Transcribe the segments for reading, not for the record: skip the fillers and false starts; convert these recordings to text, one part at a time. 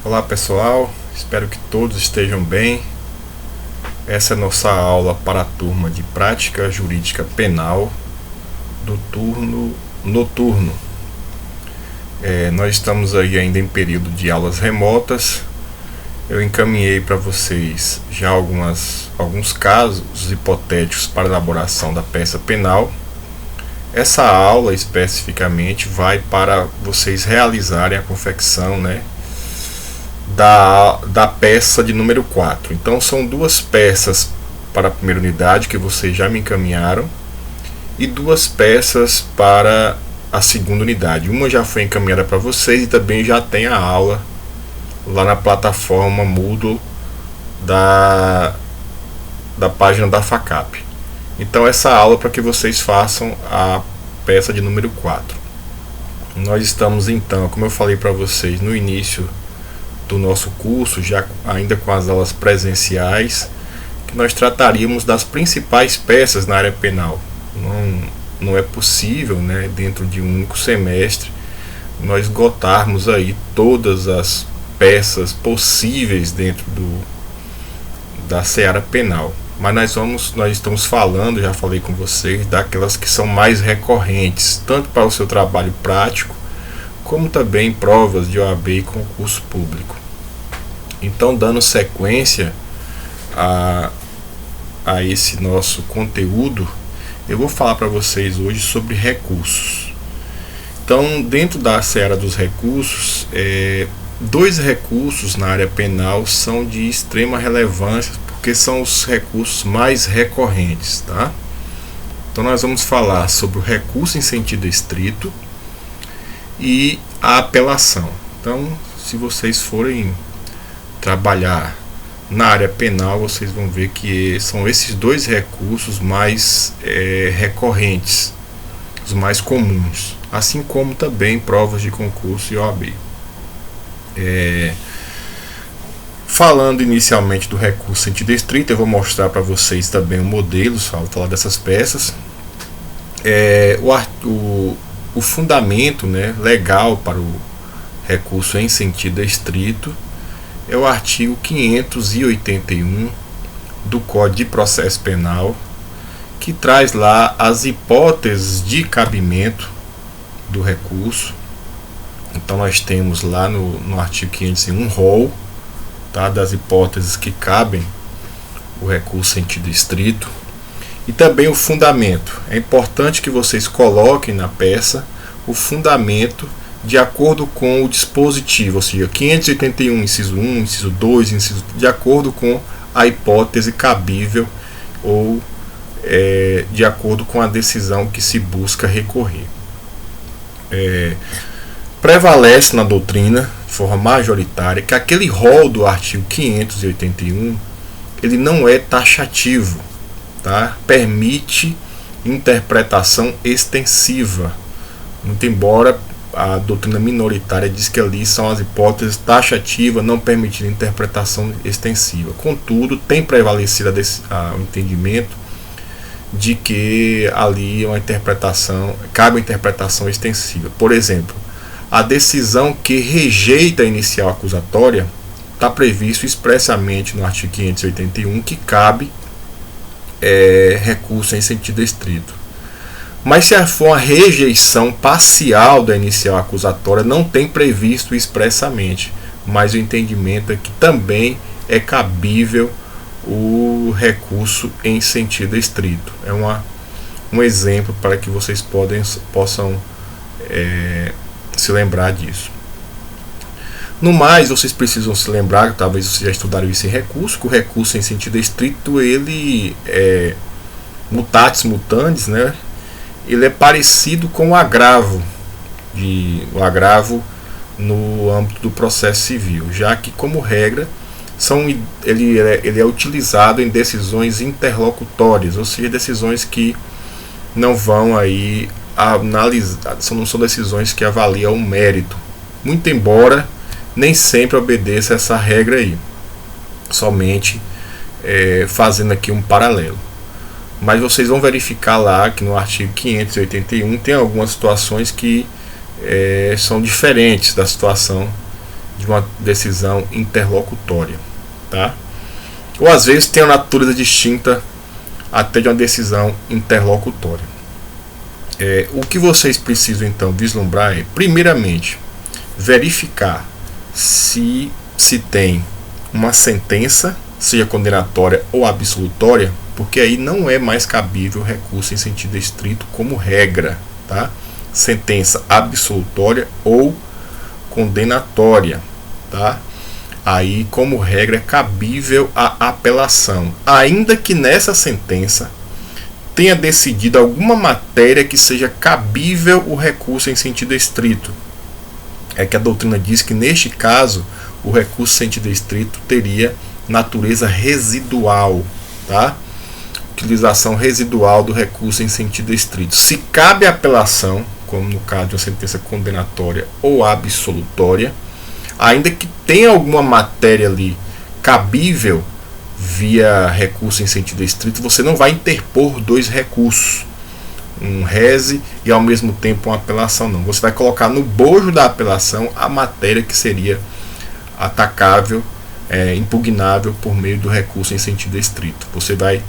Olá pessoal, espero que todos estejam bem. Essa é a nossa aula para a turma de Prática Jurídica Penal do turno noturno. Nós estamos aí ainda em período de aulas remotas. Eu encaminhei para vocês já alguns casos hipotéticos para elaboração da peça penal. Essa aula especificamente vai para vocês realizarem a confecção, da peça de número 4. Então são duas peças para a primeira unidade que vocês já me encaminharam e duas peças para a segunda unidade. Uma já foi encaminhada para vocês e também já tem a aula lá na plataforma Moodle da página da FACAP. Então essa aula para que vocês façam a peça de número 4. Nós estamos então, como eu falei para vocês no início do nosso curso, já ainda com as aulas presenciais, que nós trataríamos das principais peças na área penal. Não é possível, dentro de um único semestre, nós esgotarmos aí todas as peças possíveis dentro da seara penal. Mas nós estamos falando, já falei com vocês, daquelas que são mais recorrentes, tanto para o seu trabalho prático, como também provas de OAB e concurso público. Então, dando sequência a esse nosso conteúdo, eu vou falar para vocês hoje sobre recursos. Então, dentro da seara dos recursos, dois recursos na área penal são de extrema relevância, porque são os recursos mais recorrentes, tá? Então nós vamos falar sobre o recurso em sentido estrito e a apelação. Então, se vocês forem trabalhar na área penal, vocês vão ver que são esses dois recursos mais recorrentes, os mais comuns, assim como também provas de concurso e OAB. Falando inicialmente do recurso em sentido estrito, eu vou mostrar para vocês também o modelo, vou falar dessas peças. O fundamento legal para o recurso em sentido estrito é o artigo 581 do Código de Processo Penal, que traz lá as hipóteses de cabimento do recurso. Então nós temos lá no artigo 501 um rol, das hipóteses que cabem o recurso em sentido estrito, e também o fundamento. É importante que vocês coloquem na peça o fundamento de acordo com o dispositivo, ou seja, 581, inciso 1, inciso 2, inciso, de acordo com a hipótese cabível ou de acordo com a decisão que se busca recorrer. Prevalece na doutrina, de forma majoritária, que aquele rol do artigo 581 ele não é taxativo, permite interpretação extensiva, muito embora a doutrina minoritária diz que ali são as hipóteses taxativas, não permitindo interpretação extensiva. Contudo, tem prevalecido o entendimento de que ali cabe uma interpretação extensiva. Por exemplo, a decisão que rejeita a inicial acusatória está previsto expressamente no artigo 581 que cabe recurso em sentido estrito. Mas se for uma rejeição parcial da inicial acusatória, não tem previsto expressamente, mas o entendimento é que também é cabível o recurso em sentido estrito. É um exemplo para que vocês possam se lembrar disso. No mais, vocês precisam se lembrar, talvez vocês já estudaram isso em recurso, que o recurso em sentido estrito, ele é mutatis mutandis, ele é parecido com o agravo no âmbito do processo civil, já que, como regra, ele é utilizado em decisões interlocutórias, ou seja, decisões que não vão aí analisar, não são decisões que avaliam o mérito, muito embora nem sempre obedeça essa regra aí, somente fazendo aqui um paralelo. Mas vocês vão verificar lá que no artigo 581 tem algumas situações que são diferentes da situação de uma decisão interlocutória, tá? Ou às vezes tem uma natureza distinta até de uma decisão interlocutória. O que vocês precisam então vislumbrar é, primeiramente, verificar se tem uma sentença, seja condenatória ou absolutória, porque aí não é mais cabível recurso em sentido estrito como regra, tá? Sentença absolutória ou condenatória, tá? Aí, como regra, é cabível a apelação, ainda que nessa sentença tenha decidido alguma matéria que seja cabível o recurso em sentido estrito. É que a doutrina diz que, neste caso, o recurso em sentido estrito teria natureza residual, tá? Utilização residual do recurso em sentido estrito. Se cabe a apelação, como no caso de uma sentença condenatória ou absolutória, ainda que tenha alguma matéria ali cabível via recurso em sentido estrito, você não vai interpor dois recursos, um rese e ao mesmo tempo uma apelação, não. Você vai colocar no bojo da apelação a matéria que seria atacável, impugnável por meio do recurso em sentido estrito. Você vai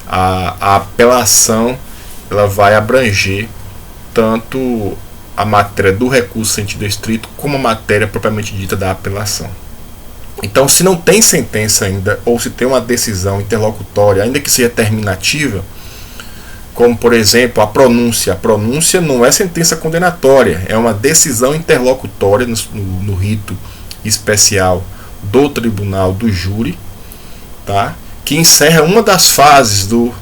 a apelação, ela vai abranger tanto a matéria do recurso em sentido estrito como a matéria propriamente dita da apelação. Então, se não tem sentença ainda, ou se tem uma decisão interlocutória, ainda que seja terminativa, como por exemplo a pronúncia não é sentença condenatória, é uma decisão interlocutória no rito especial do tribunal do júri, tá? Que encerra uma das fases do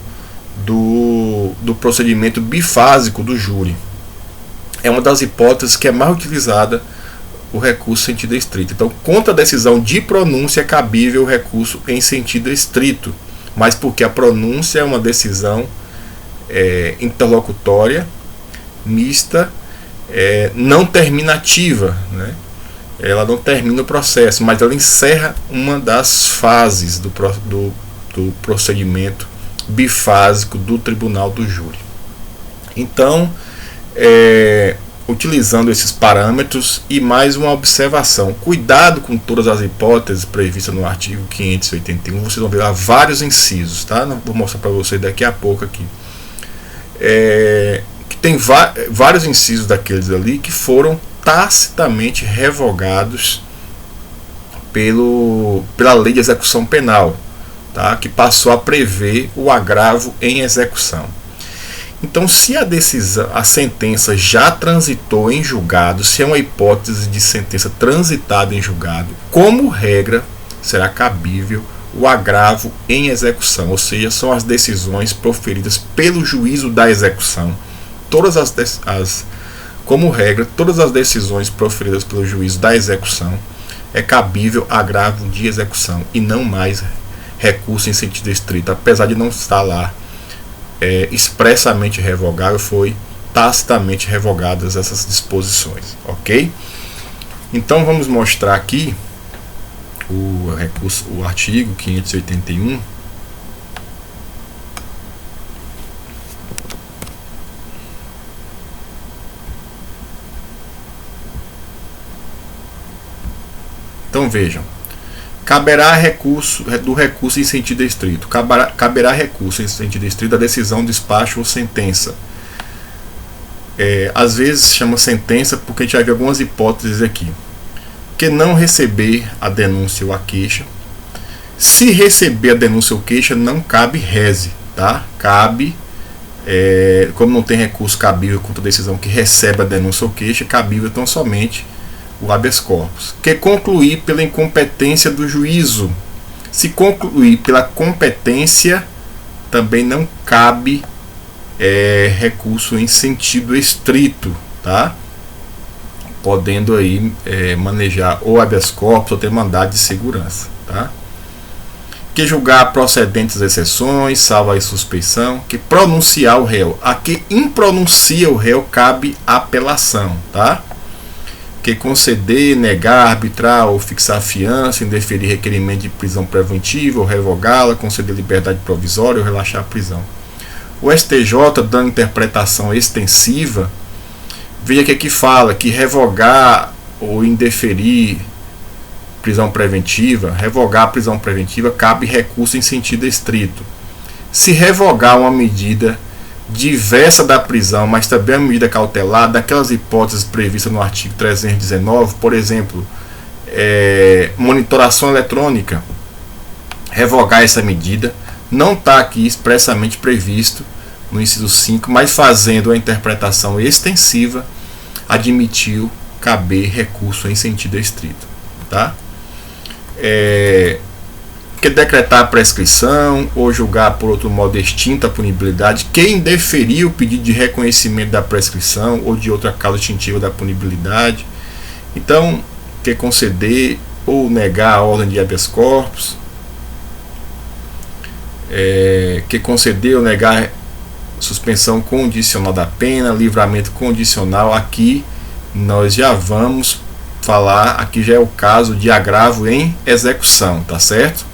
procedimento bifásico do júri. É uma das hipóteses que é mais utilizada o recurso em sentido estrito. Então, contra a decisão de pronúncia é cabível o recurso em sentido estrito, mas porque a pronúncia é uma decisão interlocutória, mista, não terminativa, né? Ela não termina o processo, mas ela encerra uma das fases do procedimento bifásico do tribunal do júri. Então, utilizando esses parâmetros e mais uma observação, cuidado com todas as hipóteses previstas no artigo 581, vocês vão ver lá vários incisos, tá? Vou mostrar para vocês daqui a pouco aqui. Que tem vários incisos daqueles ali que foram tacitamente revogados pela lei de execução penal, tá? Que passou a prever o agravo em execução. Então, se a sentença já transitou em julgado, se é uma hipótese de sentença transitada em julgado, como regra, será cabível o agravo em execução, ou seja, são as decisões proferidas pelo juízo da execução. Como regra, todas as decisões proferidas pelo juízo da execução é cabível agravo de execução e não mais recurso em sentido estrito, apesar de não estar lá expressamente revogável, foi tacitamente revogadas essas disposições, ok? Então vamos mostrar aqui o artigo 581. Então vejam, caberá recurso em sentido estrito. Caberá recurso em sentido estrito da decisão, despacho ou sentença. Às vezes chama sentença porque a gente vai ver algumas hipóteses aqui. Que não receber a denúncia ou a queixa. Se receber a denúncia ou queixa, não cabe rese, tá? Cabe, como não tem recurso cabível contra a decisão que recebe a denúncia ou queixa, cabível tão somente o habeas corpus. Que concluir pela incompetência do juízo. Se concluir pela competência, também não cabe recurso em sentido estrito, tá? Podendo aí manejar ou habeas corpus ou ter mandado de segurança, tá? Que julgar procedentes exceções, salvo a suspeição, que pronunciar o réu. A que impronuncia o réu cabe apelação, tá? Que conceder, negar, arbitrar ou fixar fiança, indeferir requerimento de prisão preventiva ou revogá-la, conceder liberdade provisória ou relaxar a prisão. O STJ, dando interpretação extensiva, veja que aqui fala que revogar ou indeferir prisão preventiva, revogar a prisão preventiva, cabe recurso em sentido estrito. Se revogar uma medida diversa da prisão, mas também a medida cautelar, daquelas hipóteses previstas no artigo 319, por exemplo, monitoração eletrônica, revogar essa medida, não está aqui expressamente previsto no inciso 5, mas fazendo a interpretação extensiva, admitiu caber recurso em sentido estrito. Tá? Que decretar a prescrição ou julgar por outro modo extinta a punibilidade quem deferir o pedido de reconhecimento da prescrição ou de outra causa extintiva da punibilidade. Então, que conceder ou negar a ordem de habeas corpus, que conceder ou negar suspensão condicional da pena, livramento condicional. Aqui nós já vamos falar, aqui já é o caso de agravo em execução, tá certo?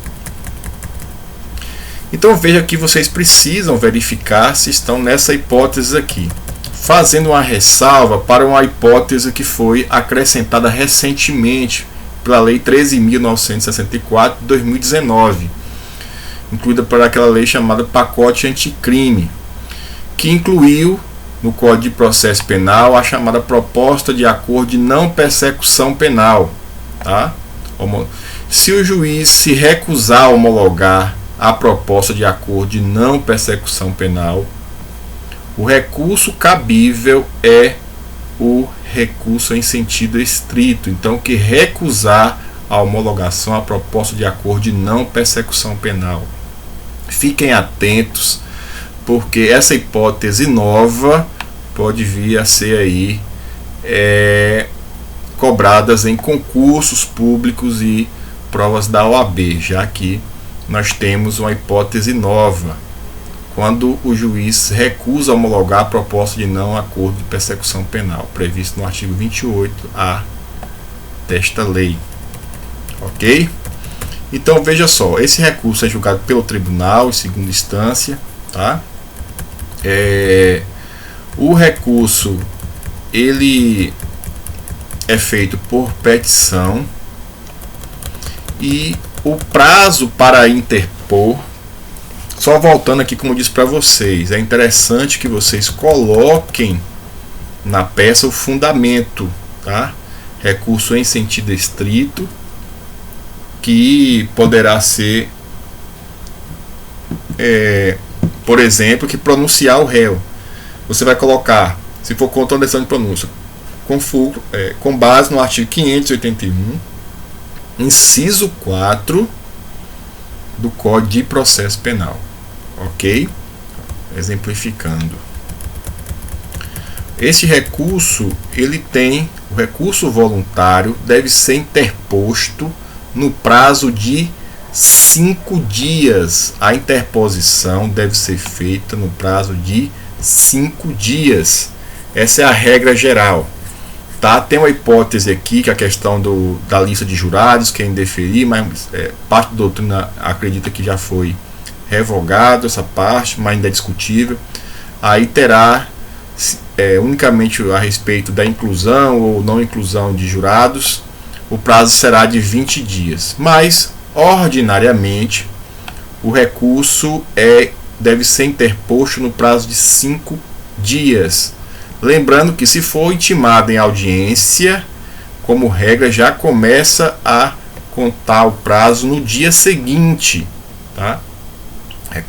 Então veja que vocês precisam verificar se estão nessa hipótese aqui, fazendo uma ressalva para uma hipótese que foi acrescentada recentemente pela Lei 13.964 de 2019, incluída por aquela lei chamada Pacote Anticrime, que incluiu no Código de Processo Penal a chamada proposta de acordo de não persecução penal. Tá? Se o juiz se recusar a homologar a proposta de acordo de não persecução penal, o recurso cabível é o recurso em sentido estrito. Então, que recusar a homologação à proposta de acordo de não persecução penal. Fiquem atentos, porque essa hipótese nova pode vir a ser aí cobradas em concursos públicos e provas da OAB, já que nós temos uma hipótese nova, quando o juiz recusa homologar a proposta de não acordo de persecução penal, previsto no artigo 28A desta lei. Ok? Então veja só, esse recurso é julgado pelo tribunal em segunda instância, tá? O recurso ele é feito por petição e o prazo para interpor, só voltando aqui como eu disse para vocês, é interessante que vocês coloquem na peça o fundamento, tá? Recurso em sentido estrito, que poderá ser, por exemplo, que pronunciar o réu. Você vai colocar, se for contra a decisão de pronúncia, com base no artigo 581, inciso 4 do Código de Processo Penal. Ok? Exemplificando. Esse recurso, o recurso voluntário deve ser interposto no prazo de 5 dias. A interposição deve ser feita no prazo de 5 dias. Essa é a regra geral. Tá? Tem uma hipótese aqui, que é a questão da lista de jurados, que é indeferir, mas parte da doutrina acredita que já foi revogado essa parte, mas ainda é discutível. Aí terá unicamente a respeito da inclusão ou não inclusão de jurados, o prazo será de 20 dias. Mas, ordinariamente, o recurso deve ser interposto no prazo de 5 dias. Lembrando que, se for intimado em audiência, como regra, já começa a contar o prazo no dia seguinte. Tá?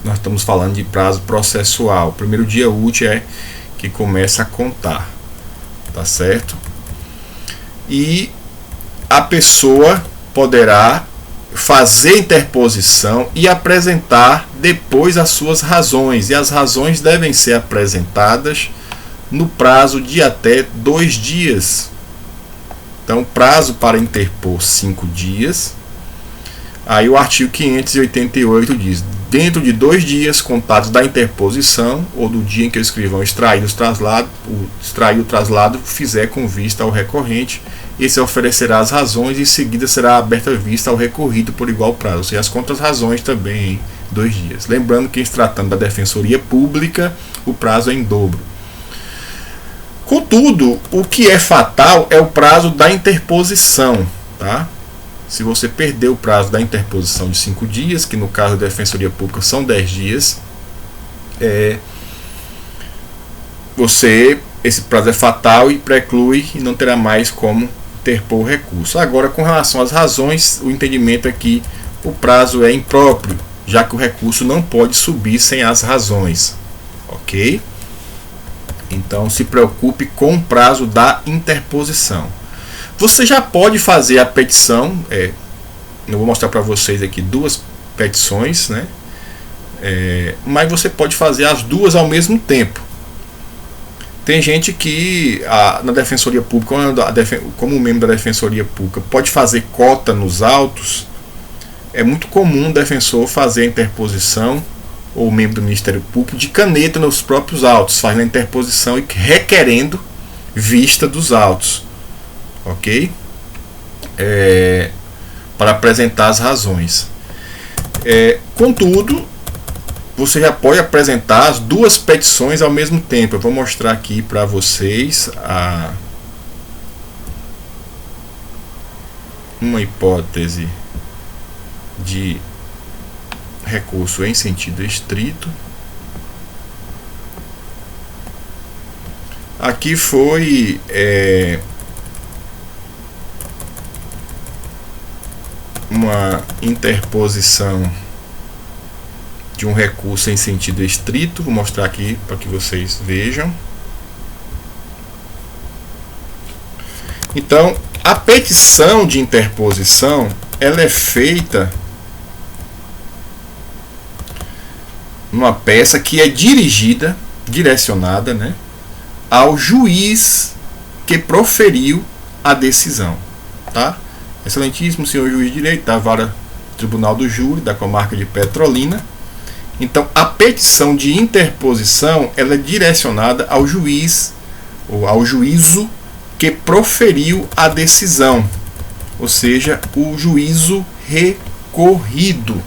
Nós estamos falando de prazo processual. O primeiro dia útil é que começa a contar. Tá certo? E a pessoa poderá fazer interposição e apresentar depois as suas razões. E as razões devem ser apresentadas no prazo de até 2 dias. Então, prazo para interpor 5 dias. Aí o artigo 588 diz: dentro de 2 dias contados da interposição ou do dia em que o escrivão extrair o traslado fizer com vista ao recorrente, esse oferecerá as razões e em seguida será aberta vista ao recorrido por igual prazo, ou seja, as contras-razões também em 2 dias. Lembrando que, em se tratando da Defensoria Pública, o prazo é em dobro. Contudo, o que é fatal é o prazo da interposição. Tá? Se você perder o prazo da interposição de 5 dias, que no caso da Defensoria Pública são 10 dias, esse prazo é fatal e preclui e não terá mais como interpor o recurso. Agora, com relação às razões, o entendimento é que o prazo é impróprio, já que o recurso não pode subir sem as razões. Ok? Então, se preocupe com o prazo da interposição. Você já pode fazer a petição, eu vou mostrar para vocês aqui duas petições, né? Mas você pode fazer as duas ao mesmo tempo. Tem gente que na Defensoria Pública, como membro da Defensoria Pública, pode fazer cota nos autos. É muito comum o defensor fazer a interposição, ou membro do Ministério Público, de caneta nos próprios autos, fazendo a interposição e requerendo vista dos autos. Ok? Para apresentar as razões. Contudo, você já pode apresentar as duas petições ao mesmo tempo. Eu vou mostrar aqui para vocês uma hipótese de recurso em sentido estrito. Aqui foi uma interposição de um recurso em sentido estrito. Vou mostrar aqui para que vocês vejam. Então, a petição de interposição, ela é feita numa peça que é direcionada, né, ao juiz que proferiu a decisão, tá? Excelentíssimo senhor juiz de direito da Vara Tribunal do Júri da Comarca de Petrolina. Então, a petição de interposição, ela é direcionada ao juiz ou ao juízo que proferiu a decisão, ou seja, o juízo recorrido.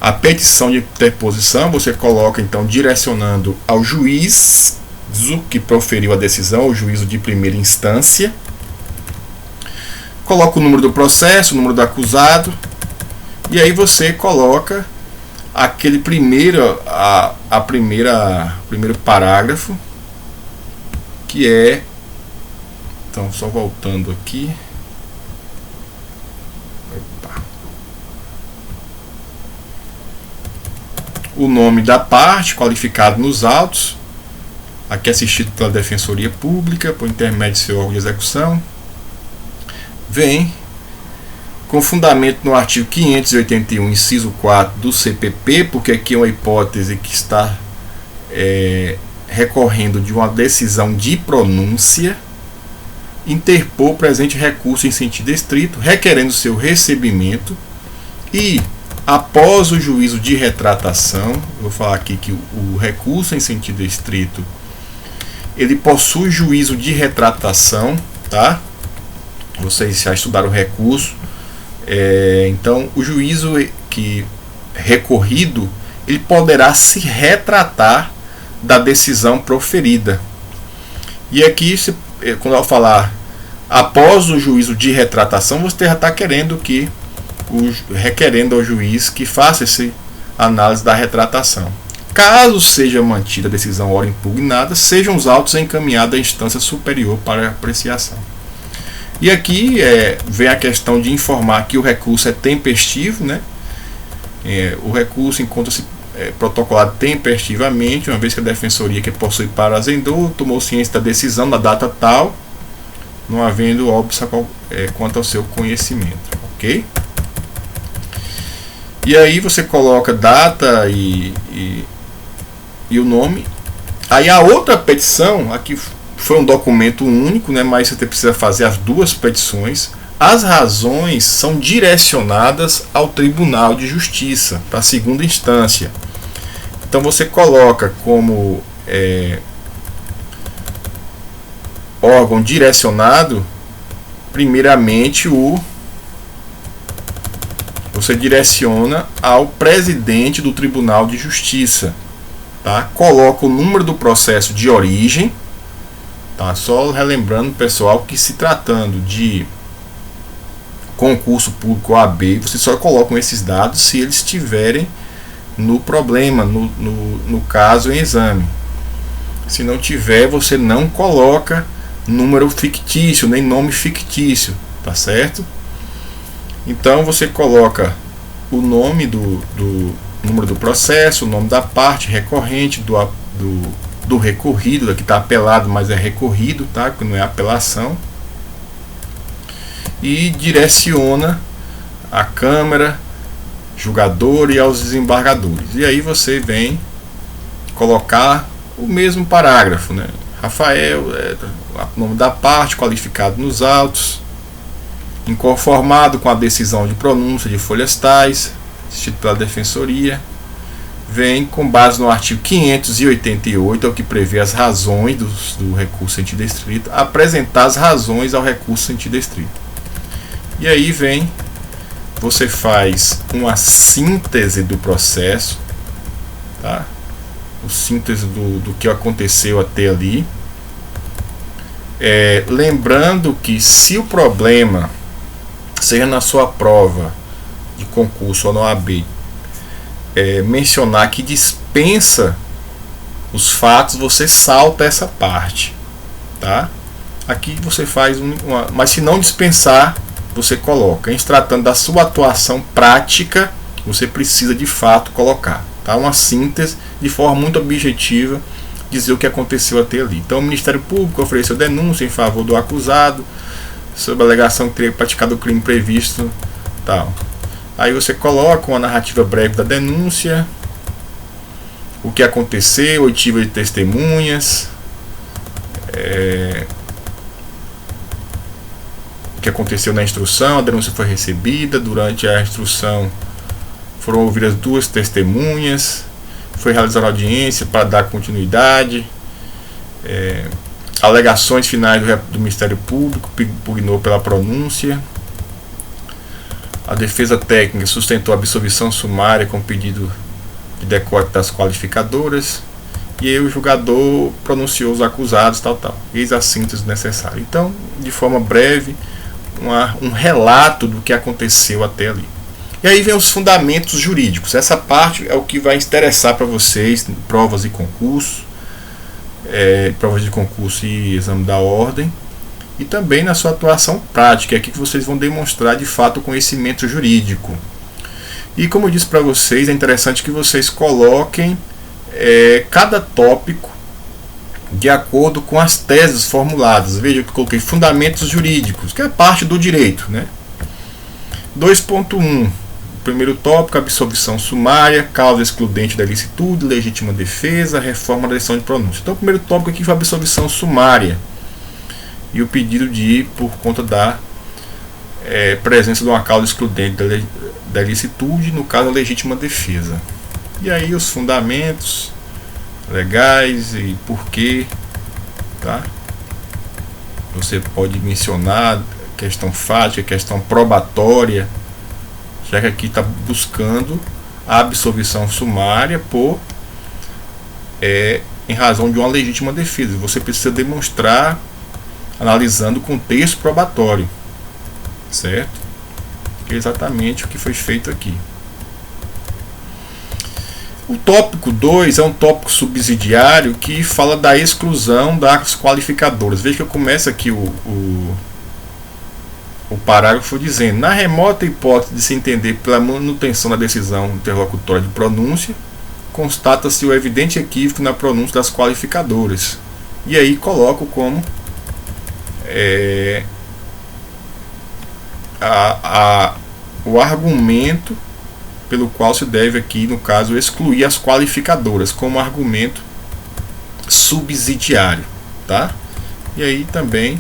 A petição de interposição você coloca então direcionando ao juiz que proferiu a decisão, o juízo de primeira instância. Coloca o número do processo, o número do acusado, e aí você coloca aquele primeiro parágrafo, que é, então só voltando aqui, o nome da parte qualificado nos autos, aqui assistido pela Defensoria Pública por intermédio de seu órgão de execução, vem com fundamento no artigo 581, inciso 4 do CPP, porque aqui é uma hipótese que está recorrendo de uma decisão de pronúncia, interpor presente recurso em sentido estrito, requerendo seu recebimento, e após o juízo de retratação, vou falar aqui que o recurso em sentido estrito, ele possui juízo de retratação, tá? Vocês já estudaram o recurso. Então, o juízo que recorrido, ele poderá se retratar da decisão proferida. E aqui, quando eu falar após o juízo de retratação, você já está requerendo ao juiz que faça essa análise da retratação. Caso seja mantida a decisão ora impugnada, sejam os autos encaminhados à instância superior para apreciação. E aqui vem a questão de informar que o recurso é tempestivo, né? O recurso encontra-se protocolado tempestivamente, uma vez que a defensoria que possui parazendor tomou ciência da decisão na data tal, não havendo óbice quanto ao seu conhecimento, ok? E aí você coloca data e o nome. Aí a outra petição, aqui foi um documento único, né, mas você precisa fazer as duas petições. As razões são direcionadas ao Tribunal de Justiça, para a segunda instância. Então você coloca como órgão direcionado, primeiramente você direciona ao presidente do Tribunal de Justiça, tá? Coloca o número do processo de origem, tá? Só relembrando, pessoal, que se tratando de concurso público OAB, vocês só colocam esses dados se eles estiverem no problema, no caso em exame. Se não tiver, você não coloca número fictício, nem nome fictício, tá certo? Então você coloca o nome do número do processo, o nome da parte recorrente, do recorrido, que está apelado, mas é recorrido, tá? Que não é apelação. E direciona a Câmara, julgador e aos desembargadores. E aí você vem colocar o mesmo parágrafo, né? Rafael, nome da parte, qualificado nos autos, inconformado com a decisão de pronúncia de folhas tais, instituída pela Defensoria, vem, com base no artigo 588, é o que prevê as razões do recurso sentido estrito, apresentar as razões ao recurso sentido estrito. E aí vem, você faz uma síntese do processo, tá? O síntese do que aconteceu até ali. Lembrando que se o problema, seja na sua prova de concurso ou no OAB, mencionar que dispensa os fatos, você salta essa parte, tá? Aqui você faz mas se não dispensar, você coloca. Em se tratando da sua atuação prática, você precisa de fato colocar, tá? Uma síntese de forma muito objetiva, dizer o que aconteceu até ali. Então o Ministério Público ofereceu denúncia em favor do acusado sobre a alegação que teria praticado o crime previsto, tal. Aí você coloca uma narrativa breve da denúncia, o que aconteceu, oitiva de testemunhas, o que aconteceu na instrução, a denúncia foi recebida, durante a instrução foram ouvidas 2 testemunhas, foi realizada a audiência para dar continuidade, alegações finais do Ministério Público, pugnou pela pronúncia, a defesa técnica sustentou a absolvição sumária com pedido de decópio das qualificadoras, e aí o julgador pronunciou os acusados, tal. Eis a síntese necessária. Então, de forma breve, um relato do que aconteceu até ali. E aí vem os fundamentos jurídicos. Essa parte é o que vai interessar para vocês em provas de concurso, e exame da ordem, e também na sua atuação prática. É aqui que vocês vão demonstrar de fato o conhecimento jurídico. E como eu disse para vocês, é interessante que vocês coloquem cada tópico de acordo com as teses formuladas. Veja que eu coloquei fundamentos jurídicos, que é parte do direito, né? 2.1, primeiro tópico, absolvição sumária, causa excludente da ilicitude, legítima defesa, reforma da decisão de pronúncia. Então o primeiro tópico aqui foi a absolvição sumária e o pedido de ir por conta da presença de uma causa excludente da ilicitude, no caso a legítima defesa. E aí os fundamentos legais e porquê, tá? Você pode mencionar questão fática, questão probatória, já que aqui está buscando a absolvição sumária em razão de uma legítima defesa. Você precisa demonstrar analisando o contexto probatório, certo? Que é exatamente o que foi feito aqui. O tópico 2 é um tópico subsidiário que fala da exclusão das qualificadoras. Veja que eu começo aqui o parágrafo dizendo: na remota hipótese de se entender pela manutenção da decisão interlocutória de pronúncia, constata-se o evidente equívoco na pronúncia das qualificadoras. E aí coloco como o argumento pelo qual se deve aqui, no caso, excluir as qualificadoras como argumento subsidiário, tá? E aí também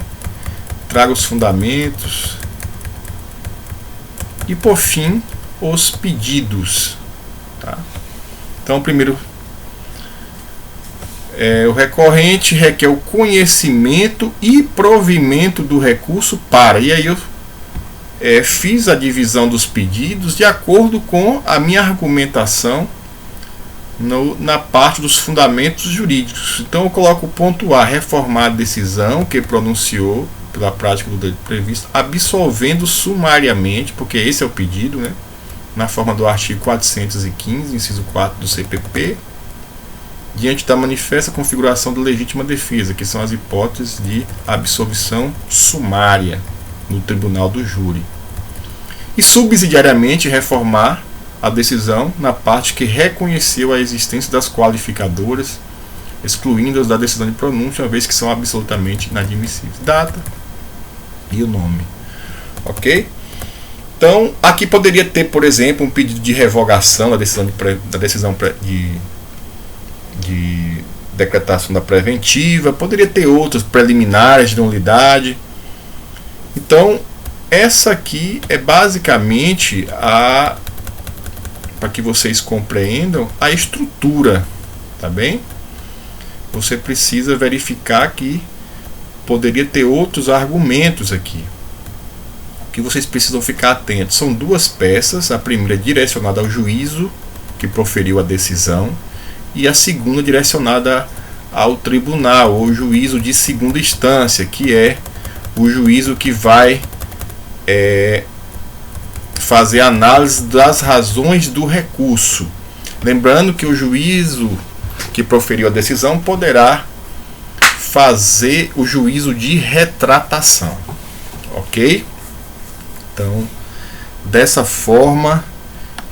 trago os fundamentos e, por fim, os pedidos, tá? Então, primeiro, o recorrente requer o conhecimento e provimento do recurso para, e aí eu fiz a divisão dos pedidos de acordo com a minha argumentação na parte dos fundamentos jurídicos. Então eu coloco o ponto A, reformar a decisão que pronunciou pela prática do delito previsto, absolvendo sumariamente, porque esse é o pedido, né, na forma do artigo 415, inciso 4 do CPP, diante da manifesta configuração da legítima defesa, que são as hipóteses de absolvição sumária no tribunal do júri. E subsidiariamente reformar a decisão na parte que reconheceu a existência das qualificadoras, excluindo-as da decisão de pronúncia, uma vez que são absolutamente inadmissíveis. Data e o nome. Ok? Então, aqui poderia ter, por exemplo, um pedido de revogação da decisão de decretação da preventiva, poderia ter outros preliminares de nulidade. Então, essa aqui é basicamente para que vocês compreendam a estrutura, tá bem? Você precisa verificar que poderia ter outros argumentos aqui, que vocês precisam ficar atentos. São duas peças, a primeira direcionada ao juízo que proferiu a decisão e a segunda direcionada ao tribunal, ou juízo de segunda instância, que é o juízo que vai fazer análise das razões do recurso. Lembrando que o juízo que proferiu a decisão poderá fazer o juízo de retratação. Ok? Então, dessa forma,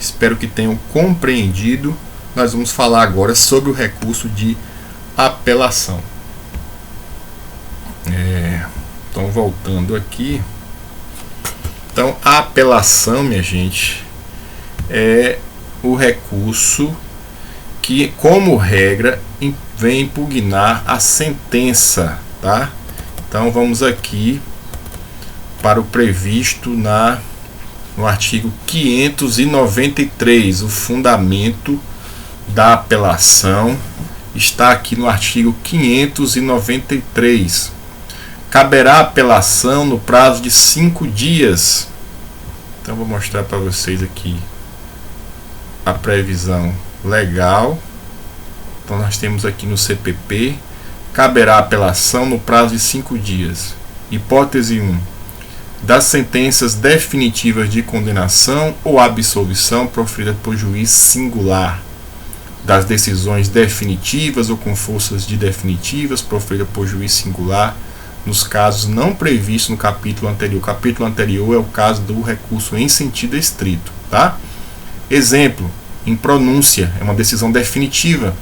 espero que tenham compreendido. Nós vamos falar agora sobre o recurso de apelação. Então, voltando aqui. Então, a apelação, minha gente, é o recurso que, como regra, vem impugnar a sentença, tá? Então, vamos aqui para o previsto no artigo 593, o fundamento da apelação está aqui no artigo 593. Caberá apelação no prazo de 5 dias. Então vou mostrar para vocês aqui a previsão legal. Então nós temos aqui no CPP, caberá apelação no prazo de 5 dias. Hipótese 1. Das sentenças definitivas de condenação ou absolvição proferidas por juiz singular. Das decisões definitivas ou com forças de definitivas proferidas por juiz singular, nos casos não previstos no capítulo anterior. O capítulo anterior é o caso do recurso em sentido estrito, tá? Exemplo, em pronúncia, é uma decisão definitiva,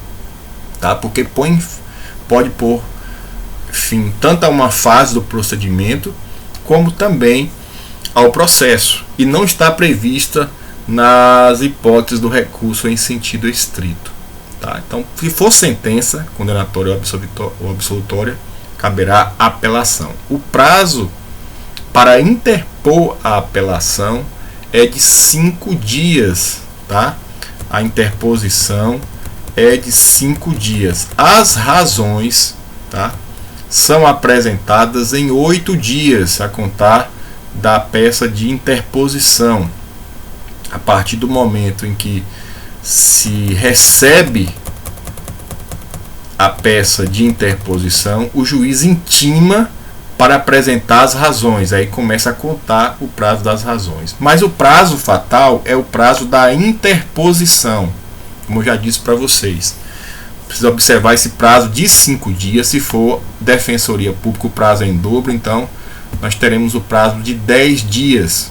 tá? Porque pode pôr fim tanto a uma fase do procedimento, como também ao processo, e não está prevista nas hipóteses do recurso em sentido estrito, tá? Então, se for sentença condenatória ou absolutória, caberá apelação. O prazo para interpor a apelação é de 5 dias, tá? A interposição é de 5 dias. As razões, tá, são apresentadas em 8 dias, a contar da peça de interposição. A partir do momento em que se recebe a peça de interposição, o juiz intima para apresentar as razões. Aí começa a contar o prazo das razões. Mas o prazo fatal é o prazo da interposição, como eu já disse para vocês. Precisa observar esse prazo de 5 dias. Se for defensoria pública, o prazo é em dobro. Então, nós teremos o prazo de 10 dias,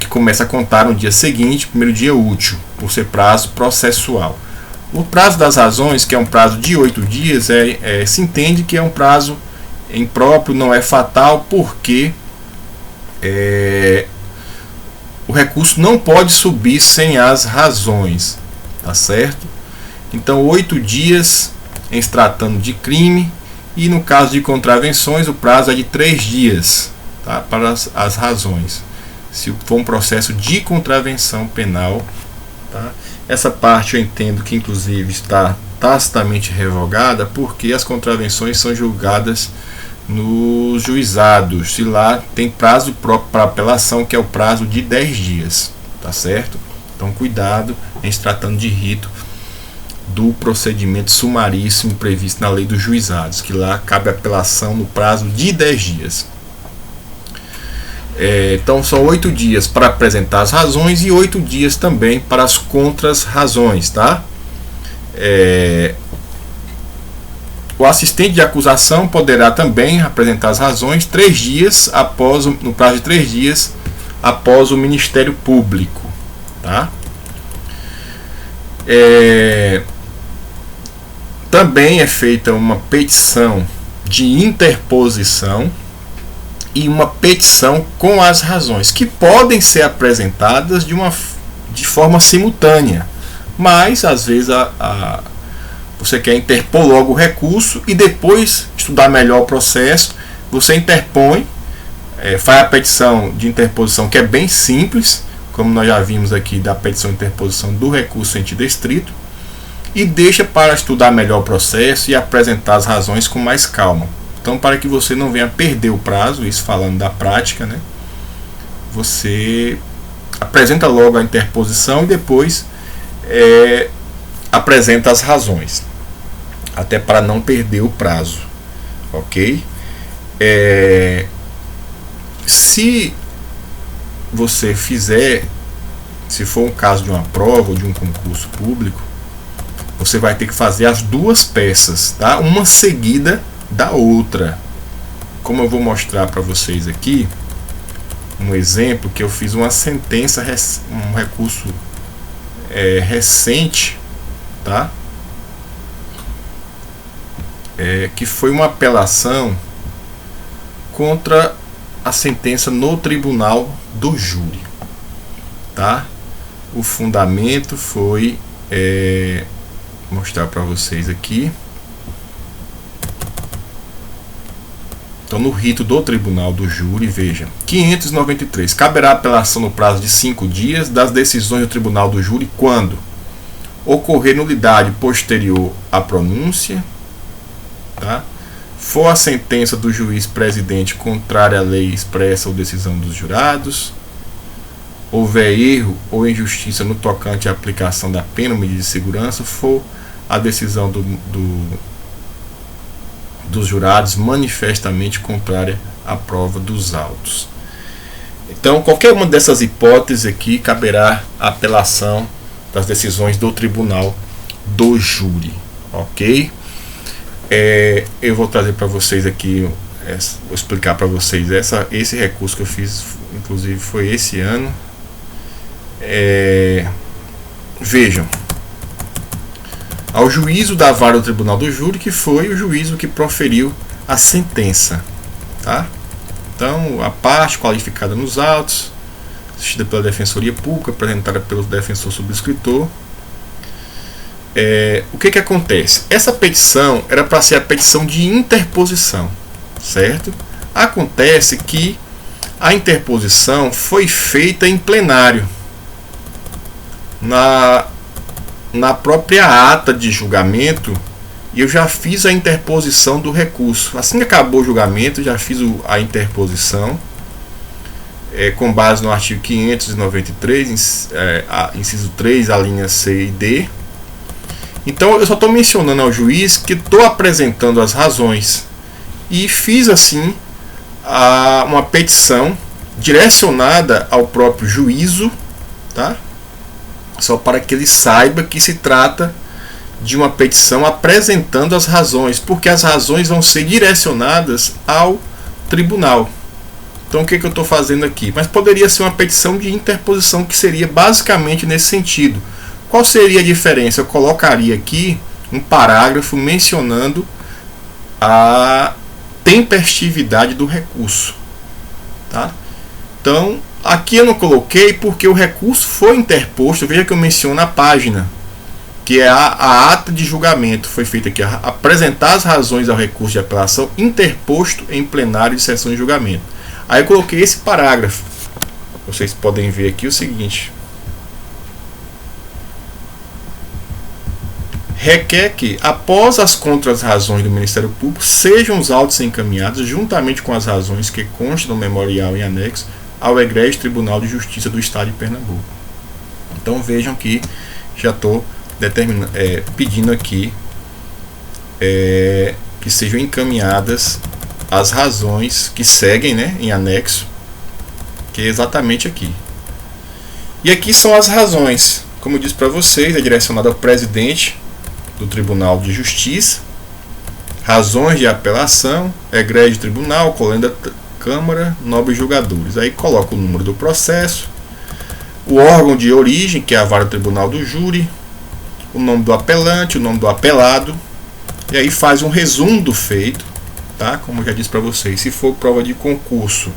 que começa a contar no dia seguinte, primeiro dia útil, por ser prazo processual. O prazo das razões, que é um prazo de 8 dias, se entende que é um prazo impróprio, não é fatal, porque o recurso não pode subir sem as razões, tá certo? Então, 8 dias em se tratando de crime, e no caso de contravenções, o prazo é de 3 dias, tá, para as razões, se for um processo de contravenção penal, tá? Essa parte eu entendo que inclusive está tacitamente revogada, porque as contravenções são julgadas nos juizados, e lá tem prazo próprio para apelação, que é o prazo de 10 dias, tá certo? Então cuidado em se tratando de rito do procedimento sumaríssimo previsto na lei dos juizados, que lá cabe apelação no prazo de 10 dias. Então são 8 dias para apresentar as razões e 8 dias também para as contras-razões, tá? O assistente de acusação poderá também apresentar as razões 3 dias no prazo de 3 dias após o Ministério Público, tá? Também é feita uma petição de interposição e uma petição com as razões, que podem ser apresentadas de forma simultânea, mas às vezes você quer interpor logo o recurso e depois estudar melhor o processo, você interpõe, faz a petição de interposição, que é bem simples, como nós já vimos aqui da petição de interposição do recurso em sentido estrito, e deixa para estudar melhor o processo e apresentar as razões com mais calma. Então, para que você não venha perder o prazo, isso falando da prática, né, você apresenta logo a interposição e depois apresenta as razões, até para não perder o prazo, ok? Se você fizer, se for um caso de uma prova ou de um concurso público, você vai ter que fazer as duas peças, tá? Uma seguida da outra. Como eu vou mostrar para vocês aqui um exemplo, que eu fiz uma sentença, um recurso recente, tá? Que foi uma apelação contra a sentença no tribunal do júri, tá? O fundamento foi mostrar para vocês aqui. Então, no rito do tribunal do júri, veja, 593, caberá apelação no prazo de 5 dias das decisões do tribunal do júri quando ocorrer nulidade posterior à pronúncia, tá? For a sentença do juiz presidente contrária à lei expressa ou decisão dos jurados, houver erro ou injustiça no tocante à aplicação da pena ou medida de segurança, for a decisão dos jurados manifestamente contrária à prova dos autos. Então, qualquer uma dessas hipóteses aqui caberá a apelação das decisões do tribunal do júri, ok? Eu vou trazer para vocês aqui, vou explicar para vocês esse recurso que eu fiz, inclusive foi esse ano. Vejam, ao juízo da vara do tribunal do júri, que foi o juízo que proferiu a sentença, tá? Então, a parte qualificada nos autos, assistida pela Defensoria Pública, apresentada pelo defensor subscritor. O que acontece? Essa petição era para ser a petição de interposição, certo? Acontece que a interposição foi feita em plenário, na própria ata de julgamento, e eu já fiz a interposição do recurso. Assim que acabou o julgamento, já fiz a interposição, com base no artigo 593, inciso 3, a linha C e D. Então eu só estou mencionando ao juiz que estou apresentando as razões, e fiz assim uma petição direcionada ao próprio juízo, tá? Só para que ele saiba que se trata de uma petição apresentando as razões, porque as razões vão ser direcionadas ao tribunal. Então o que eu estou fazendo aqui? Mas poderia ser uma petição de interposição, que seria basicamente nesse sentido. Qual seria a diferença? Eu colocaria aqui um parágrafo mencionando a tempestividade do recurso, tá? Então, aqui eu não coloquei porque o recurso foi interposto. Veja que eu menciono a página, que é a ata de julgamento. Foi feita aqui, apresentar as razões ao recurso de apelação interposto em plenário de sessão de julgamento. Aí eu coloquei esse parágrafo. Vocês podem ver aqui o seguinte: requer que, após as contras-razões do Ministério Público, sejam os autos encaminhados juntamente com as razões que constam no memorial em anexo ao egrégio Tribunal de Justiça do Estado de Pernambuco. Então vejam que já estou pedindo aqui que sejam encaminhadas as razões que seguem, né, em anexo, que é exatamente aqui. E aqui são as razões, como eu disse para vocês, é direcionado ao presidente do Tribunal de Justiça, razões de apelação, egrégio tribunal, colenda Câmara, nobres julgadores. Aí coloca o número do processo, o órgão de origem, que é a vara do tribunal do júri, o nome do apelante, o nome do apelado, e aí faz um resumo do feito, tá? Como eu já disse para vocês, se for prova de concurso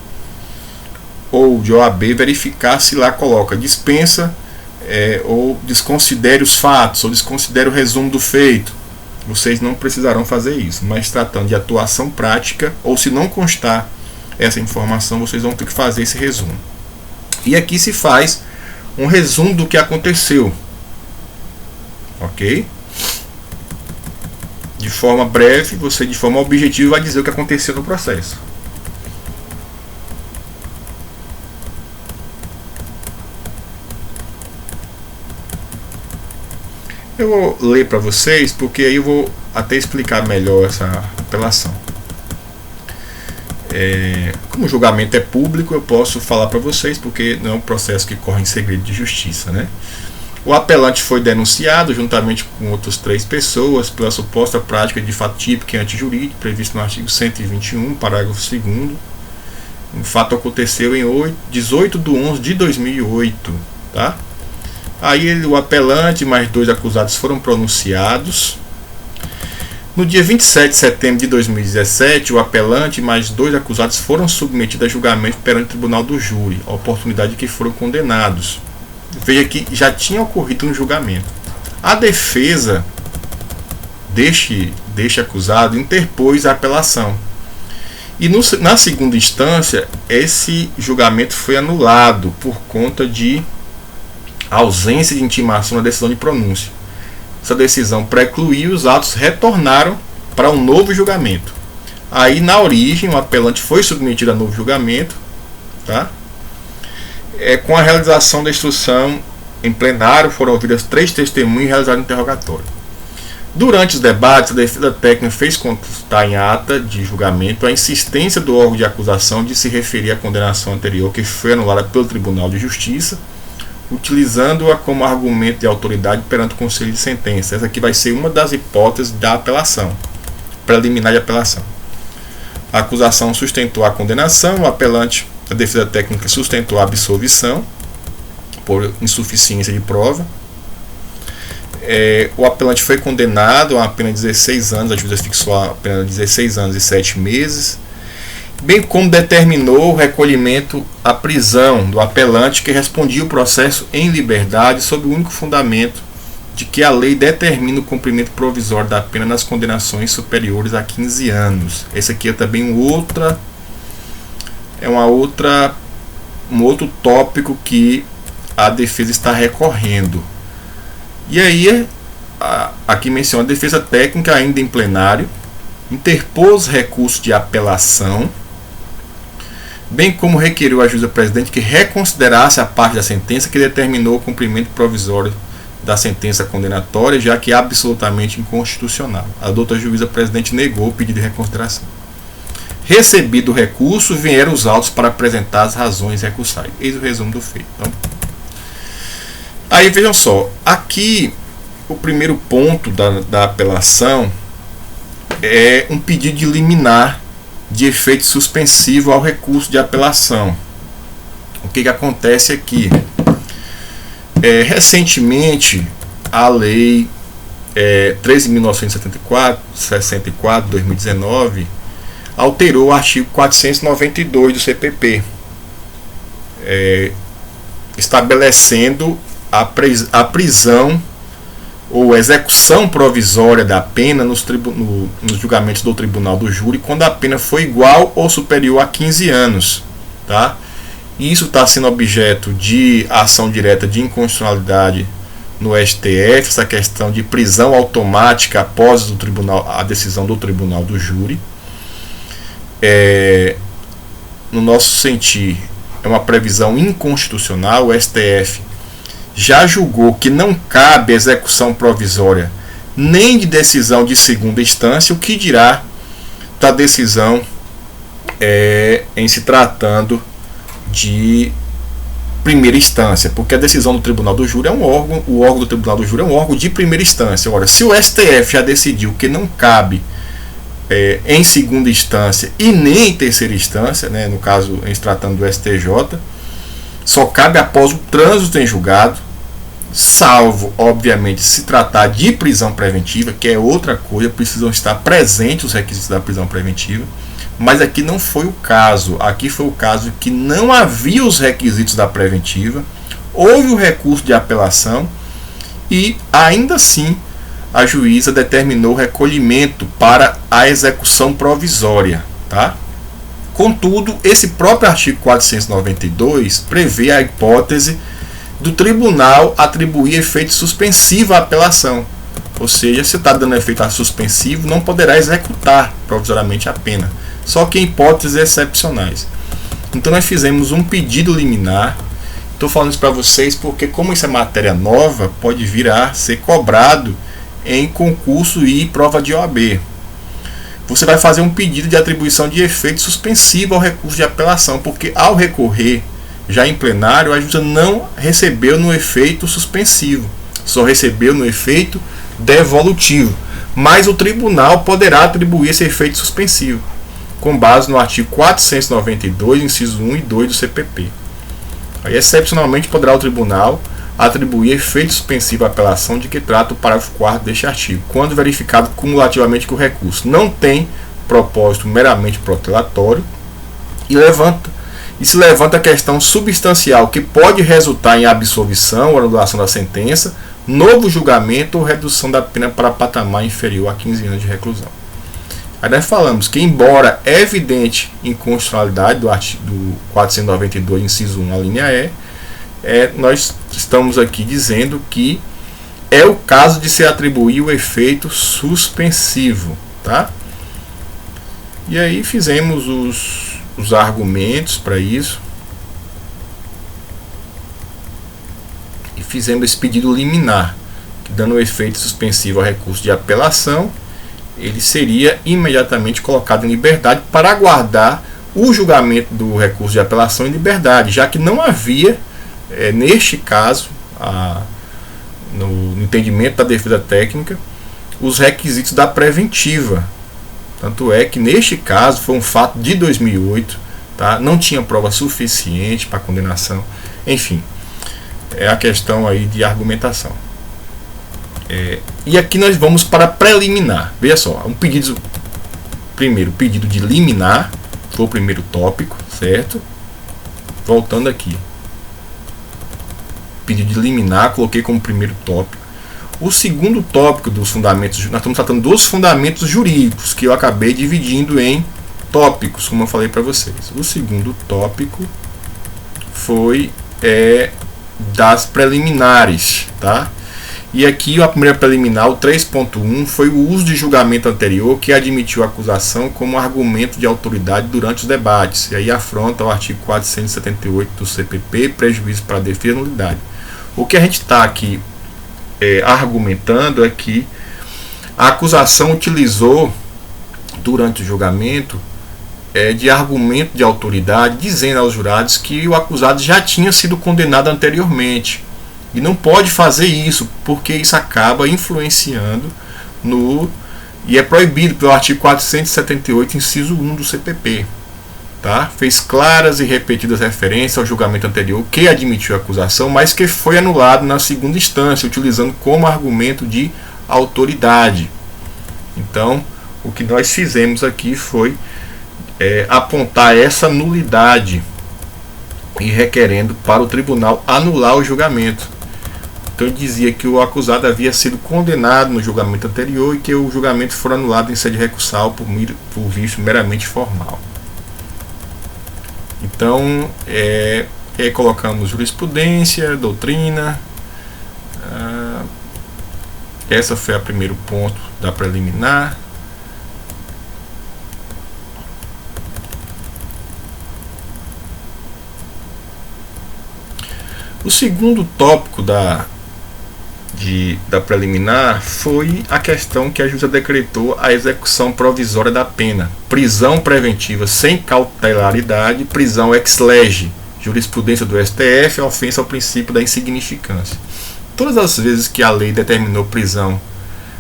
ou de OAB, verificar se lá coloca dispensa ou desconsidere os fatos, ou desconsidere o resumo do feito. Vocês não precisarão fazer isso, mas tratando de atuação prática, ou se não constar essa informação, vocês vão ter que fazer esse resumo. E aqui se faz um resumo do que aconteceu, ok? De forma breve, você de forma objetiva vai dizer o que aconteceu no processo. Eu vou ler para vocês, porque aí eu vou até explicar melhor essa apelação. Como o julgamento é público, eu posso falar para vocês, porque não é um processo que corre em segredo de justiça, né? O apelante foi denunciado, juntamente com outras 3 pessoas, pela suposta prática de fato típico e antijurídico, previsto no artigo 121, parágrafo 2º. O fato aconteceu em 18 de 11 de 2008, tá? Aí o apelante e mais 2 acusados foram pronunciados. No dia 27 de setembro de 2017, o apelante e mais 2 acusados foram submetidos a julgamento perante o tribunal do júri, a oportunidade que foram condenados. Veja que já tinha ocorrido um julgamento. A defesa deste acusado interpôs a apelação. E na segunda instância, esse julgamento foi anulado por conta de ausência de intimação na decisão de pronúncia. Essa decisão precluiu e os autos retornaram para um novo julgamento. Aí, na origem, o apelante foi submetido a novo julgamento, tá? Com a realização da instrução em plenário, foram ouvidas 3 testemunhas e realizado um interrogatório. Durante os debates, a defesa técnica fez constar em ata de julgamento a insistência do órgão de acusação de se referir à condenação anterior, que foi anulada pelo Tribunal de Justiça, utilizando-a como argumento de autoridade perante o Conselho de Sentença. Essa aqui vai ser uma das hipóteses da apelação, preliminar de apelação. A acusação sustentou a condenação, o apelante, a defesa técnica, sustentou a absolvição por insuficiência de prova. O apelante foi condenado a uma pena de 16 anos, a juíza fixou a pena de 16 anos e 7 meses, bem como determinou o recolhimento à prisão do apelante, que respondia o processo em liberdade sob o único fundamento de que a lei determina o cumprimento provisório da pena nas condenações superiores a 15 anos. Esse aqui é também um outro tópico que a defesa está recorrendo. E aí, aqui menciona a defesa técnica, ainda em plenário, interpôs recurso de apelação, bem como requeriu à juíza presidente que reconsiderasse a parte da sentença que determinou o cumprimento provisório da sentença condenatória, já que é absolutamente inconstitucional. A doutora juíza presidente negou o pedido de reconsideração. Recebido o recurso, vieram os autos para apresentar as razões recursais. Eis o resumo do feito. Então, aí vejam só, aqui o primeiro ponto da apelação é um pedido de liminar de efeito suspensivo ao recurso de apelação. O que acontece aqui? Recentemente, a lei 13.964/2019 alterou o artigo 492 do CPP, estabelecendo a prisão ou execução provisória da pena nos julgamentos do Tribunal do Júri quando a pena foi igual ou superior a 15 anos. Tá? E isso está sendo objeto de ação direta de inconstitucionalidade no STF, essa questão de prisão automática após a decisão do Tribunal do Júri. No nosso sentir, é uma previsão inconstitucional. O STF já julgou que não cabe execução provisória nem de decisão de segunda instância, o que dirá da decisão em se tratando de primeira instância, porque a decisão do Tribunal do Júri é um órgão, o órgão do Tribunal do Júri é um órgão de primeira instância. Ora, se o STF já decidiu que não cabe em segunda instância e nem em terceira instância, né, no caso em se tratando do STJ, só cabe após o trânsito em julgado, salvo, obviamente, se tratar de prisão preventiva, que é outra coisa, precisam estar presentes os requisitos da prisão preventiva. Mas aqui não foi o caso. Aqui foi o caso que não havia os requisitos da preventiva, houve o recurso de apelação e, ainda assim, a juíza determinou o recolhimento para a execução provisória. Tá? Contudo, esse próprio artigo 492 prevê a hipótese do tribunal atribuir efeito suspensivo à apelação. Ou seja, se está dando efeito suspensivo, não poderá executar provisoriamente a pena. Só que em hipóteses excepcionais. Então nós fizemos um pedido liminar. Estou falando isso para vocês porque, como isso é matéria nova, pode vir a ser cobrado em concurso e prova de OAB. Você vai fazer um pedido de atribuição de efeito suspensivo ao recurso de apelação, porque ao recorrer já em plenário, a juíza não recebeu no efeito suspensivo, só recebeu no efeito devolutivo. Mas o tribunal poderá atribuir esse efeito suspensivo, com base no artigo 492, inciso 1 e 2 do CPP. Aí, excepcionalmente, poderá o tribunal atribuir efeito suspensivo à apelação de que trata o parágrafo 4º deste artigo, quando verificado cumulativamente que o recurso não tem propósito meramente protelatório e se levanta a questão substancial que pode resultar em absolvição ou anulação da sentença, novo julgamento ou redução da pena para patamar inferior a 15 anos de reclusão. Aí nós falamos que, embora é evidente inconstitucionalidade do artigo 492, inciso 1, a linha nós estamos aqui dizendo que é o caso de se atribuir o efeito suspensivo. Tá? E aí fizemos os argumentos para isso e fizemos esse pedido liminar, que, dando o efeito suspensivo ao recurso de apelação, ele seria imediatamente colocado em liberdade para aguardar o julgamento do recurso de apelação em liberdade, já que não havia, neste caso, no entendimento da defesa técnica, os requisitos da preventiva. Tanto é que, neste caso, foi um fato de 2008, tá? Não tinha prova suficiente para condenação. Enfim, é a questão aí de argumentação. E aqui nós vamos para preliminar. Veja só, primeiro pedido de liminar, foi o primeiro tópico, certo? Voltando aqui. Pedido de liminar, coloquei como primeiro tópico. O segundo tópico dos fundamentos, nós estamos tratando dos fundamentos jurídicos, que eu acabei dividindo em tópicos, como eu falei para vocês. O segundo tópico foi das preliminares, tá? E aqui a primeira preliminar, o 3.1, foi o uso de julgamento anterior que admitiu a acusação como argumento de autoridade durante os debates. E aí afronta o artigo 478 do CPP, prejuízo para a defesa e nulidade. O que a gente está aqui argumentando é que a acusação utilizou durante o julgamento de argumento de autoridade, dizendo aos jurados que o acusado já tinha sido condenado anteriormente. E não pode fazer isso, porque isso acaba influenciando e é proibido pelo artigo 478, inciso 1 do CPP. Tá? Fez claras e repetidas referências ao julgamento anterior que admitiu a acusação, mas que foi anulado na segunda instância, utilizando como argumento de autoridade. Então, o que nós fizemos aqui foi apontar essa nulidade e requerendo para o tribunal anular o julgamento. Então ele dizia que o acusado havia sido condenado no julgamento anterior e que o julgamento foi anulado em sede recursal por vício meramente formal. Então, colocamos jurisprudência, doutrina. Essa foi o primeiro ponto da preliminar. O segundo tópico da preliminar foi a questão que a juíza decretou a execução provisória da pena, prisão preventiva sem cautelaridade, prisão ex lege, jurisprudência do STF, ofensa ao princípio da insignificância. Todas as vezes que a lei determinou prisão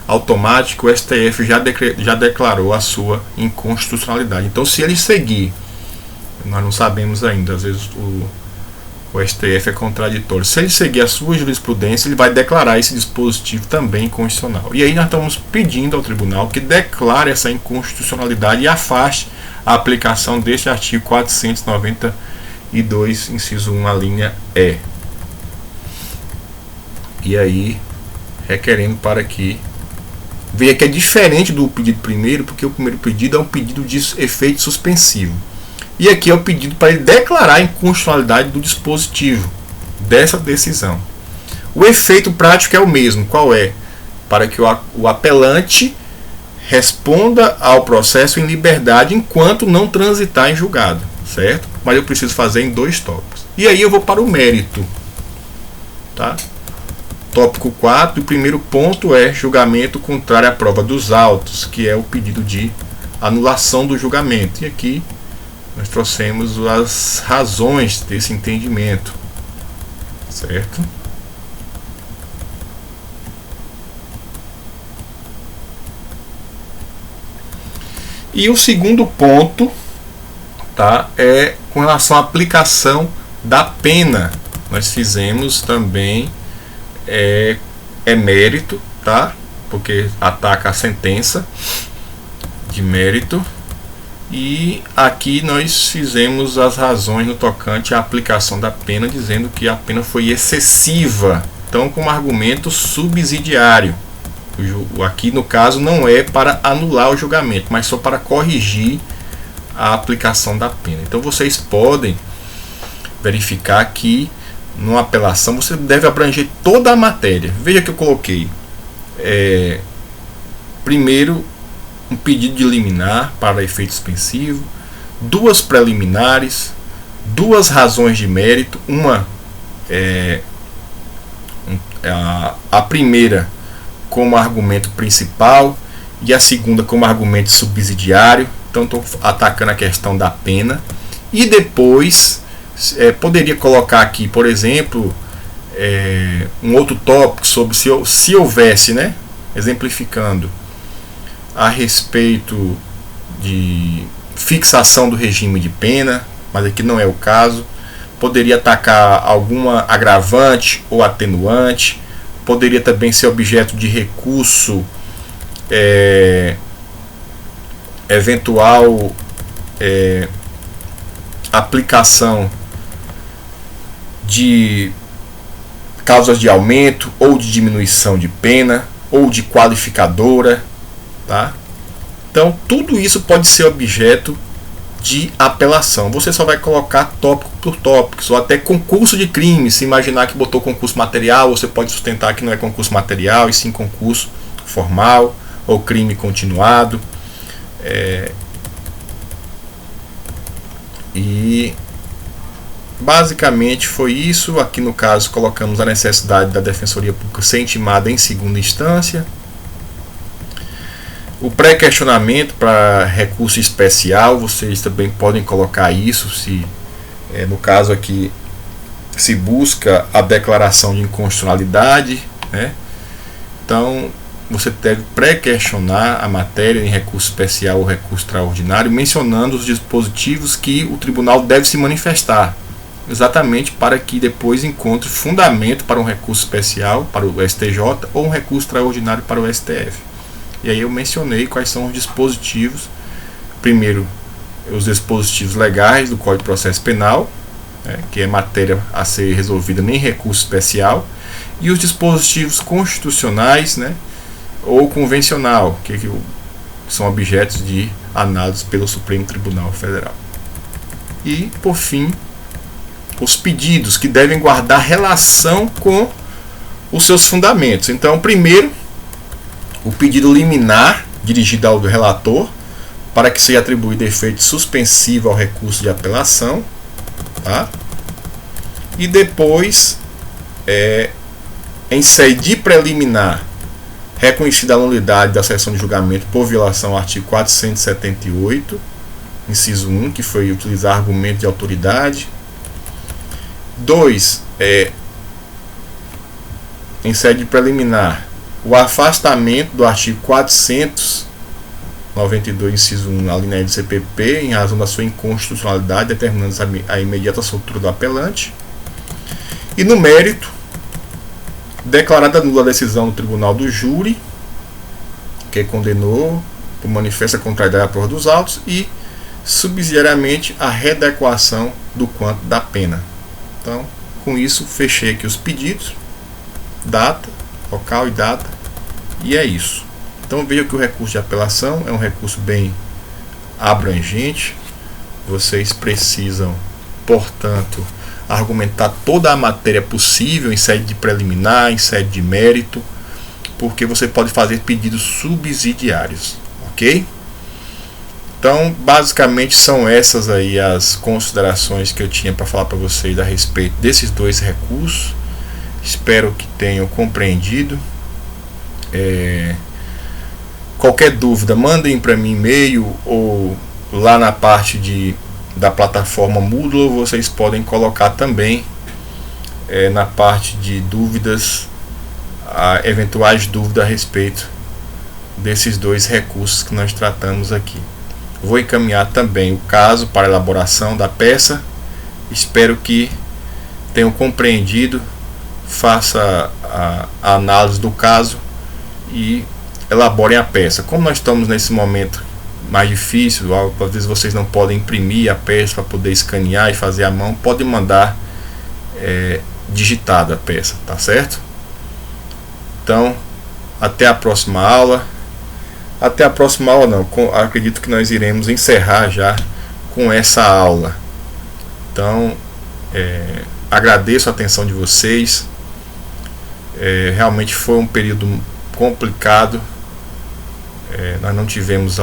automática, o STF já declarou a sua inconstitucionalidade. Então, se ele seguir, nós não sabemos ainda, às vezes o STF é contraditório. Se ele seguir a sua jurisprudência, ele vai declarar esse dispositivo também inconstitucional. E aí nós estamos pedindo ao tribunal que declare essa inconstitucionalidade e afaste a aplicação deste artigo 492, inciso 1, a linha E. E aí, requerendo para que veja que é diferente do pedido primeiro, porque o primeiro pedido é um pedido de efeito suspensivo. E aqui é o pedido para ele declarar a inconstitucionalidade do dispositivo dessa decisão. O efeito prático é o mesmo. Qual é? Para que o apelante responda ao processo em liberdade enquanto não transitar em julgado, certo? Mas eu preciso fazer em 2 tópicos. E aí eu vou para o mérito. Tá? Tópico 4, o primeiro ponto é julgamento contrário à prova dos autos, que é o pedido de anulação do julgamento. E aqui nós trouxemos as razões desse entendimento, certo? E o segundo ponto, tá, é com relação à aplicação da pena. Nós fizemos também mérito, tá? Porque ataca a sentença de mérito. E aqui nós fizemos as razões no tocante à aplicação da pena, dizendo que a pena foi excessiva, então como argumento subsidiário. Aqui no caso não é para anular o julgamento, mas só para corrigir a aplicação da pena. Então vocês podem verificar que numa apelação você deve abranger toda a matéria. Veja que eu coloquei primeiro um pedido de liminar para efeito suspensivo, 2 preliminares, 2 razões de mérito, a primeira como argumento principal e a segunda como argumento subsidiário. Então estou atacando a questão da pena. E depois poderia colocar aqui, por exemplo, um outro tópico sobre se houvesse, né, exemplificando, a respeito de fixação do regime de pena, mas aqui não é o caso. Poderia atacar alguma agravante ou atenuante. Poderia também ser objeto de recurso eventual aplicação de causas de aumento ou de diminuição de pena ou de qualificadora. Tá? Então tudo isso pode ser objeto de apelação. Você só vai colocar tópico por tópico, ou até concurso de crime. Se imaginar que botou concurso material, você pode sustentar que não é concurso material e sim concurso formal ou crime continuado. E basicamente foi isso. Aqui no caso colocamos a necessidade da Defensoria Pública ser intimada em segunda instância. O pré-questionamento para recurso especial, vocês também podem colocar isso, se no caso aqui se busca a declaração de inconstitucionalidade, né? Então você deve pré-questionar a matéria em recurso especial ou recurso extraordinário, mencionando os dispositivos que o tribunal deve se manifestar, exatamente para que depois encontre fundamento para um recurso especial para o STJ ou um recurso extraordinário para o STF. E aí eu mencionei quais são os dispositivos. Primeiro, os dispositivos legais do Código de Processo Penal, né, que é matéria a ser resolvida em recurso especial, e os dispositivos constitucionais, né, ou convencional, que são objetos de análise pelo Supremo Tribunal Federal. E, por fim, os pedidos que devem guardar relação com os seus fundamentos. Então, primeiro, o pedido liminar dirigido ao relator para que seja atribuído efeito suspensivo ao recurso de apelação, tá? E depois em sede preliminar, reconhecida a nulidade da sessão de julgamento por violação ao artigo 478, inciso 1, que foi utilizar argumento de autoridade. 2. Em sede preliminar, o afastamento do artigo 492, inciso 1, alínea do CPP, em razão da sua inconstitucionalidade, determinando a imediata soltura do apelante. E no mérito, declarada nula a decisão do tribunal do júri, que condenou por manifesta contrariedade à prova dos autos, e subsidiariamente a readequação do quanto da pena. Então, com isso, fechei aqui os pedidos, data, local e data, e é isso. Então veja que o recurso de apelação é um recurso bem abrangente. Vocês precisam, portanto, argumentar toda a matéria possível em sede de preliminar, em sede de mérito, porque você pode fazer pedidos subsidiários, ok? Então, basicamente são essas aí as considerações que eu tinha para falar para vocês a respeito desses dois recursos. Espero que tenham compreendido. Qualquer dúvida, mandem para mim e-mail ou lá na parte da plataforma Moodle. Vocês podem colocar também na parte de dúvidas, eventuais dúvidas a respeito desses dois recursos que nós tratamos aqui. Vou encaminhar também o caso para elaboração da peça. Espero que tenham compreendido. Faça a análise do caso e elaborem a peça. Como nós estamos nesse momento mais difícil, às vezes vocês não podem imprimir a peça para poder escanear e fazer à mão, podem mandar digitada a peça, tá certo? Então, até a próxima aula. Até a próxima aula não, acredito que nós iremos encerrar já com essa aula. Então, agradeço a atenção de vocês. Realmente foi um período complicado. Nós não tivemos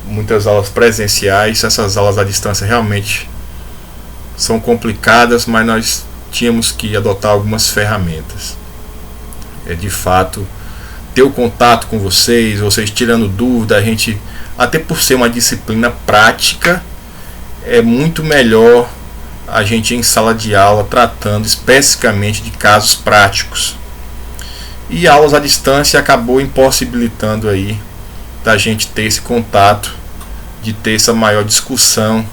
muitas aulas presenciais. Essas aulas à distância realmente são complicadas, mas nós tínhamos que adotar algumas ferramentas. De fato, ter o contato com vocês tirando dúvida, a gente, até por ser uma disciplina prática, é muito melhor a gente em sala de aula tratando especificamente de casos práticos. E aulas à distância acabou impossibilitando aí da gente ter esse contato, de ter essa maior discussão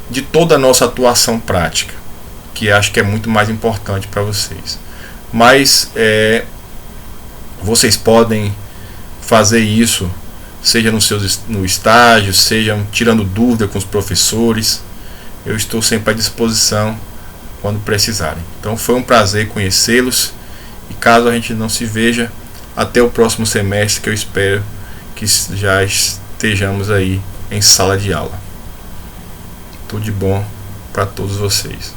de toda a nossa atuação prática, que acho que é muito mais importante para vocês. Mas vocês podem fazer isso, seja no estágio, seja tirando dúvida com os professores. Eu estou sempre à disposição quando precisarem. Então foi um prazer conhecê-los. E caso a gente não se veja, até o próximo semestre, que eu espero que já estejamos aí em sala de aula. Tudo de bom para todos vocês.